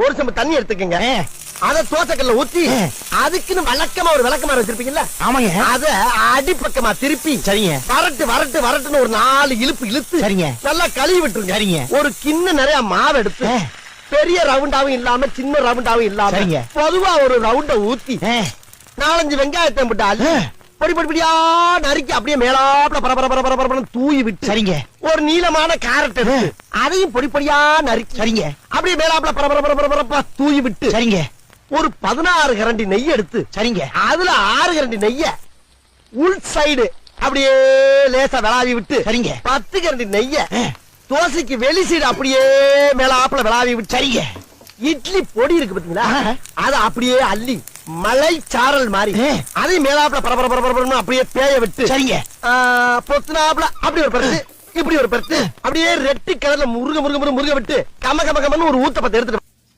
ஒரு சம்பு தண்ணி எடுத்துக்கங்க. அத தோசைக்கல்ல ஊத்தி அதுக்குன்னு வழக்கமா ஒரு விளக்கமா வச்சிருப்பீங்கல்ல, ஆமாங்க, அத அடிப்பக்கமா திருப்பி சரிங்க, வரட்டுன்னு ஒரு 4 இழுப்பு இழுத்து சரிங்க, நல்லா கழுவி விட்டுருங்க. சரிங்க. ஒரு கிண்ண நிறைய மாவு எடுத்து பெரிய ரவுண்டாவும் இல்லாம சின்ன ரவுண்டாவும் இல்லாம சரிங்க, பொதுவா ஒரு ரவுண்ட ஊத்தி 4-5 வெங்காயத்தை போட்டு அள்ளி பொடி பொடியா நறுக்கி அப்படியே மேலாப்ல பரபர தூவி விட்டு, சரிங்க, ஒரு நீளமான கேரட் எடுத்து அதையும் பொடி பொடியா நறுக்கி, சரிங்க, அப்படியே மேலாப்ல பரபர தூவி விட்டு, சரிங்க, ஒரு 16 கரண்டி நெய் எடுத்து, சரிங்க, அதுல 6 கரண்டி நெய்ய உள் சைடு அப்படியே லேசா விளாவி விட்டு, சரிங்க, 10 கரண்டி நெய்ய தோசைக்கு வெளி சைடு அப்படியே மேலாப்ல விளாவி விட்டு, சரிங்க, இட்லி பொடி இருக்கு பாத்தீங்களா, அத அப்படியே அள்ளி மலை சாரல் மாதிரி அதை மேலாப்ல பரபர அப்படியே பேய விட்டு, சரிங்க, பொத்துனாப்ல அப்படி ஒரு பருத்து இப்படி ஒரு பருத்து அப்படியே ரெட்டி கலர்ல முருக விட்டு கம ஒரு ஊத்த பத்து எடுத்துட்டு